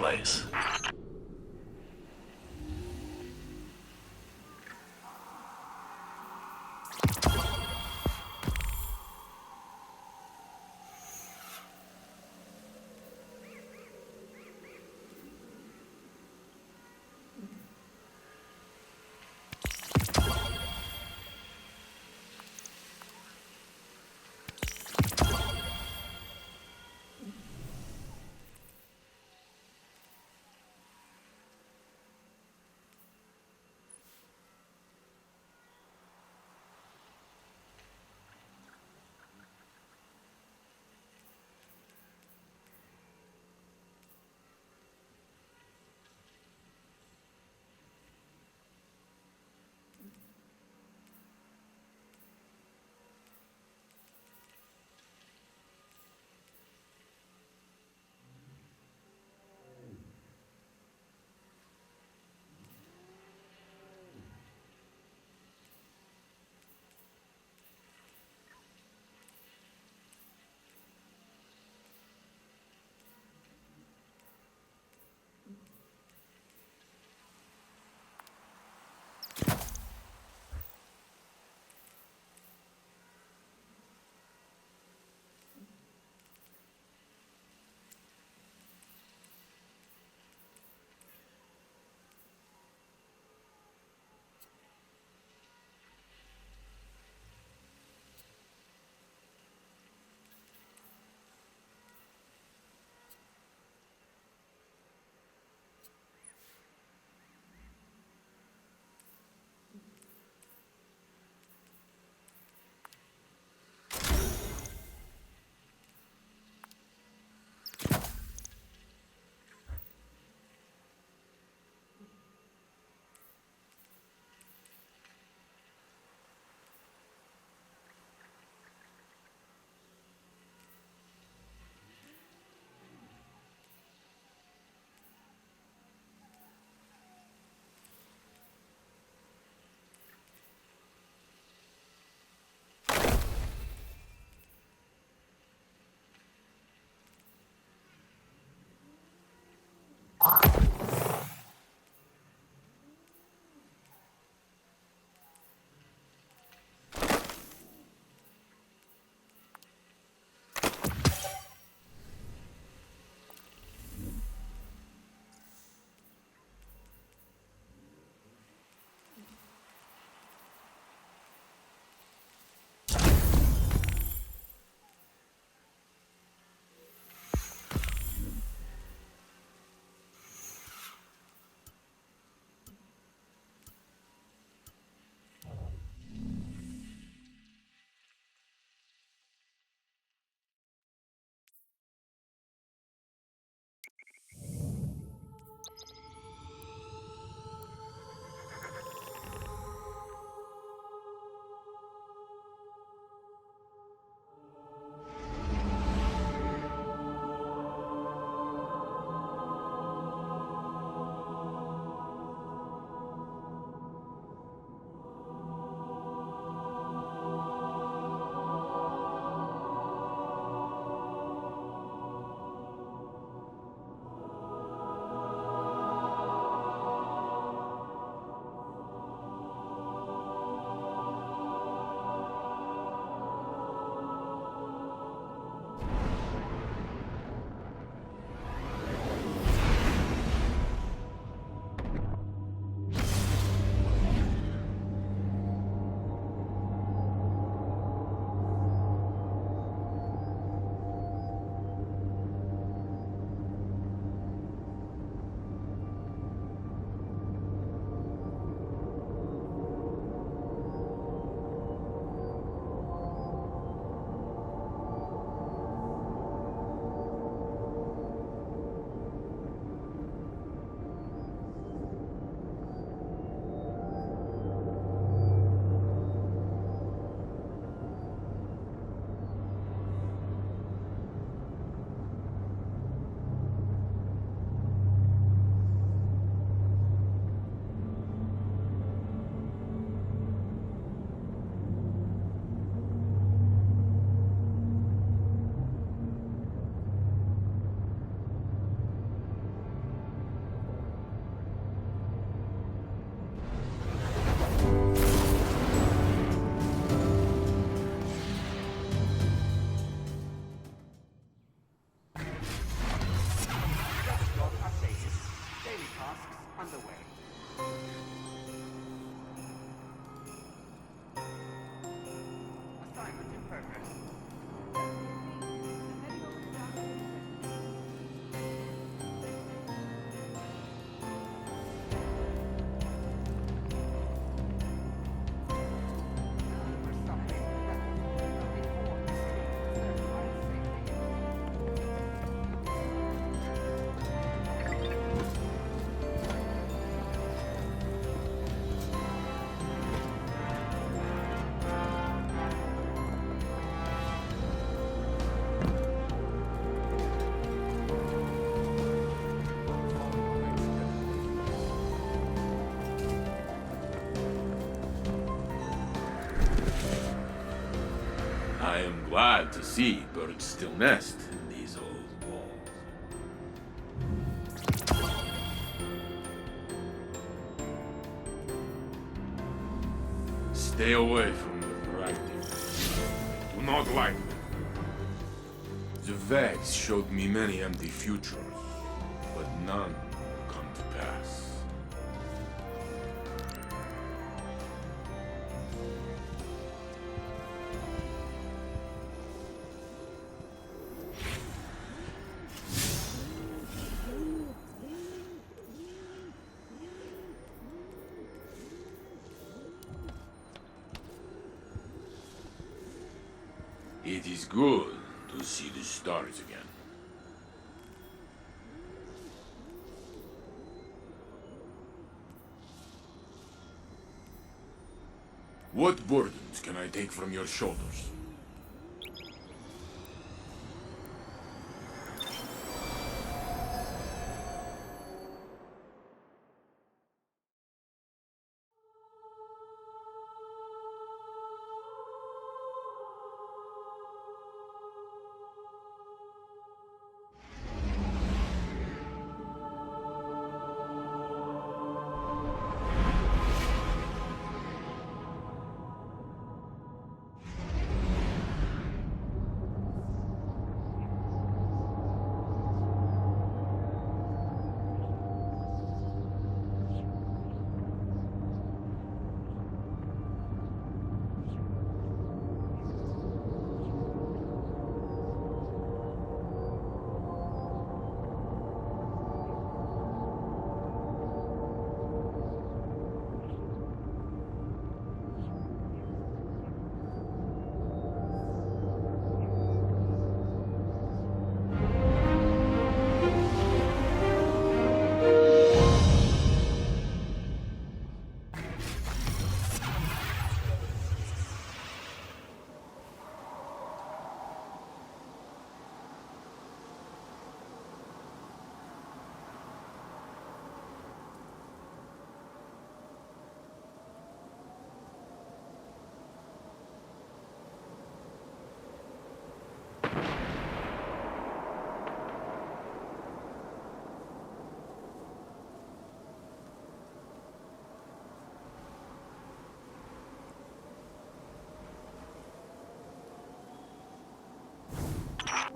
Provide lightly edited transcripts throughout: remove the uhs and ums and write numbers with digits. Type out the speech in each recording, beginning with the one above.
place. underway. Assignment in progress. I am glad to see birds still nest in these old walls. Stay away from the Varagdi. Do not like them. The Vegs showed me many empty futures, but none come to pass. It is good to see the stars again. What burdens can I take from your shoulders?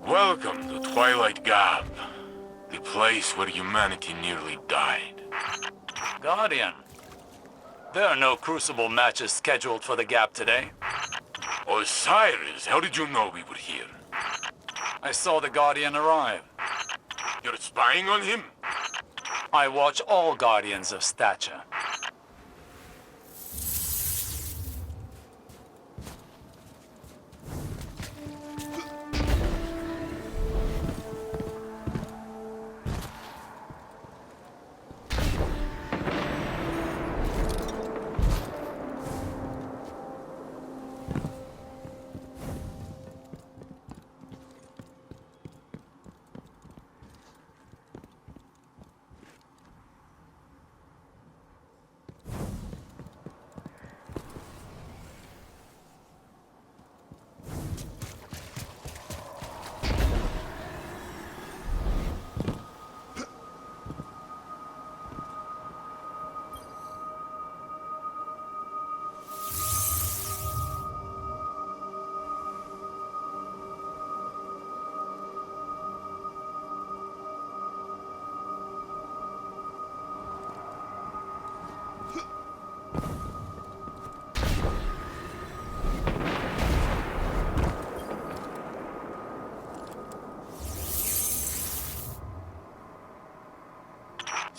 Welcome to Twilight Gap, the place where humanity nearly died. Guardian, there are no Crucible matches scheduled for the Gap today. Osiris, how did you know we were here? I saw the Guardian arrive. You're spying on him? I watch all Guardians of stature.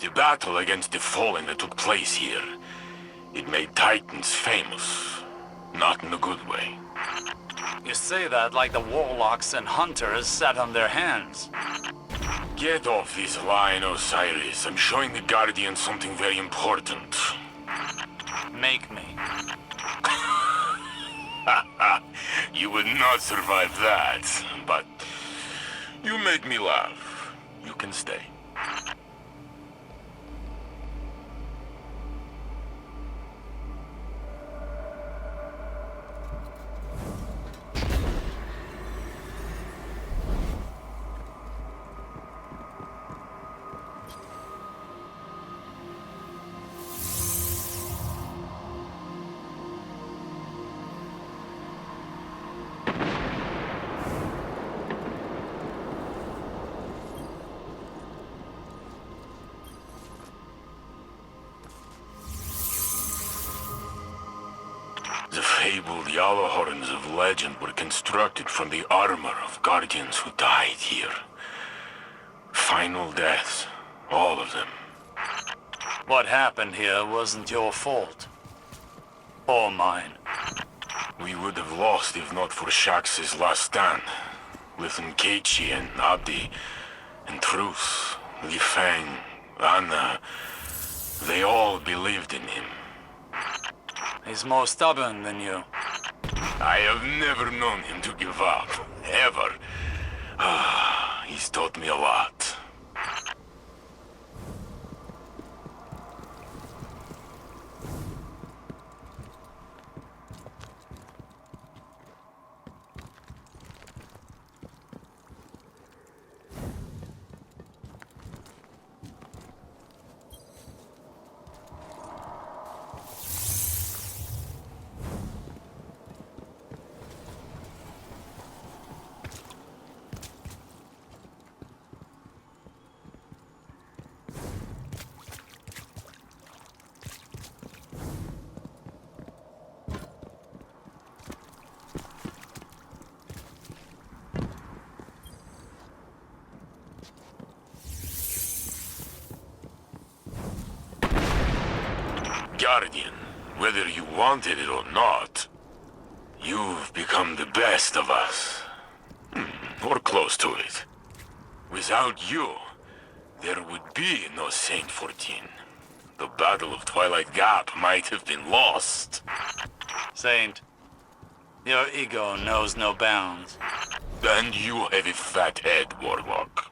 The battle against the Fallen that took place here, it made Titans famous. Not in a good way. You say that like the warlocks and hunters sat on their hands. Get off this line, Osiris. I'm showing the Guardian something very important. Make me. You would not survive that, but you make me laugh. You can stay. The fabled Yalahorns of legend were constructed from the armor of guardians who died here. Final deaths, all of them. What happened here wasn't your fault. Or mine. We would have lost if not for Shax's last stand. With Nkechi and Abdi, and Truth, Li Feng, Anna, they all believed in him. He's more stubborn than you. I have never known him to give up, ever. He's taught me a lot. Guardian, whether you wanted it or not, you've become the best of us. Or close to it. Without you, there would be no Saint 14. The Battle of Twilight Gap might have been lost. Saint, your ego knows no bounds. And you have a fat head, Warlock.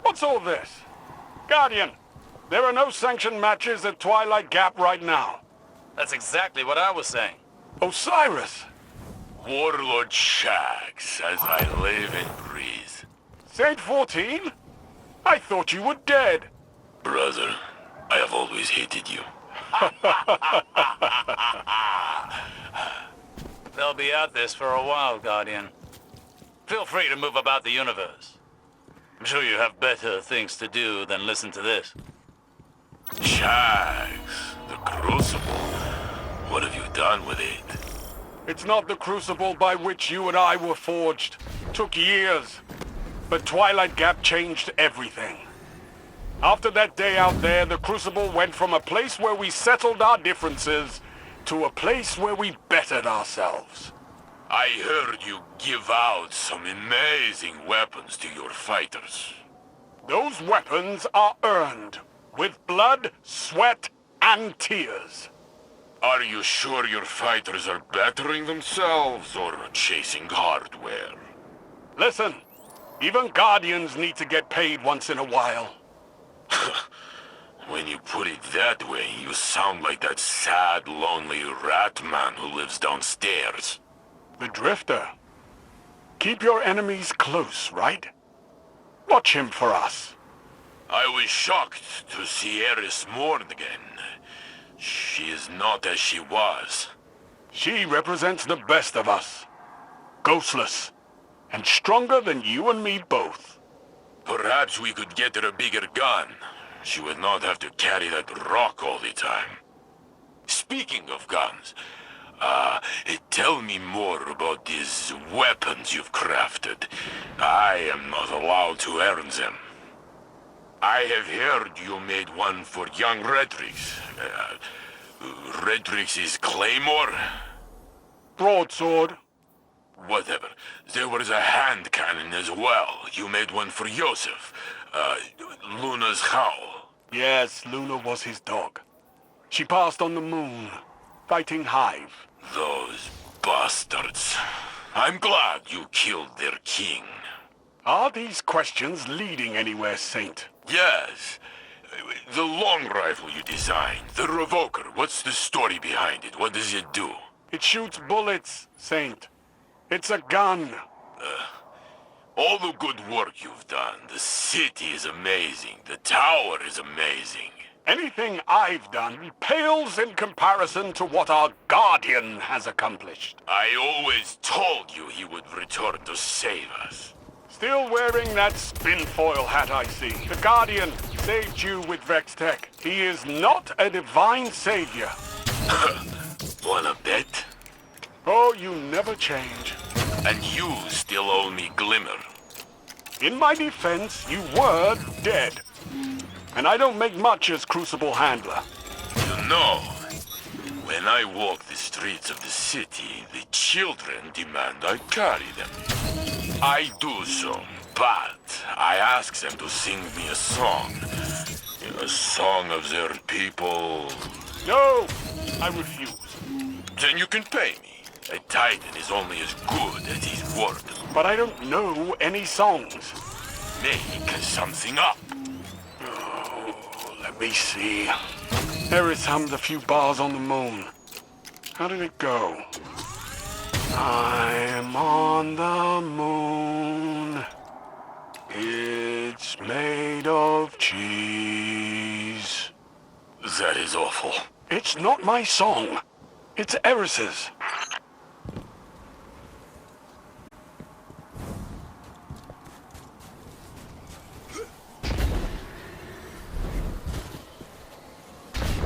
What's all this? Guardian, there are no sanctioned matches at Twilight Gap right now. That's exactly what I was saying. Osiris! Warlord Shax, as I live and breathe. Saint 14? I thought you were dead. Brother, I have always hated you. They'll be at this for a while, Guardian. Feel free to move about the universe. I'm sure you have better things to do than listen to this. Shax, the Crucible. What have you done with it? It's not the crucible by which you and I were forged. Took years. But Twilight Gap changed everything. After that day out there, the Crucible went from a place where we settled our differences to a place where we bettered ourselves. I heard you give out some amazing weapons to your fighters. Those weapons are earned with blood, sweat, and tears. Are you sure your fighters are bettering themselves or chasing hardware? Listen, even Guardians need to get paid once in a while. When you put it that way, you sound like that sad, lonely rat man who lives downstairs. The Drifter. Keep your enemies close, right? Watch him for us. I was shocked to see Eris mourn again. She is not as she was. She represents the best of us. Ghostless. And stronger than you and me both. Perhaps we could get her a bigger gun. She would not have to carry that rock all the time. Speaking of guns, tell me more about these weapons you've crafted. I am not allowed to earn them. I have heard you made one for young Redrix. Redrix's claymore? Broadsword. Whatever. There was a hand cannon as well. You made one for Yosef. Luna's howl. Yes, Luna was his dog. She passed on the moon, fighting Hive. Those bastards. I'm glad you killed their king. Are these questions leading anywhere, Saint? Yes. The long rifle you designed, the Revoker, what's the story behind it? What does it do? It shoots bullets, Saint. It's a gun. All the good work you've done. The city is amazing. The tower is amazing. Anything I've done pales in comparison to what our Guardian has accomplished. I always told you he would return to save us. Still wearing that spinfoil hat, I see. The Guardian saved you with Vextech. He is not a divine savior. Wanna bet? Oh, you never change. And you still owe me Glimmer. In my defense, you were dead. And I don't make much as Crucible handler. You know, when I walk the streets of the city, the children demand I carry them. I do so, but I ask them to sing me a song. A song of their people. No, I refuse. Then you can pay me. A Titan is only as good as his word. But I don't know any songs. Make something up. Oh, let me see. Eris hummed a few bars on the moon. How did it go? I'm on the moon. It's made of cheese. That is awful. It's not my song. It's Eris's.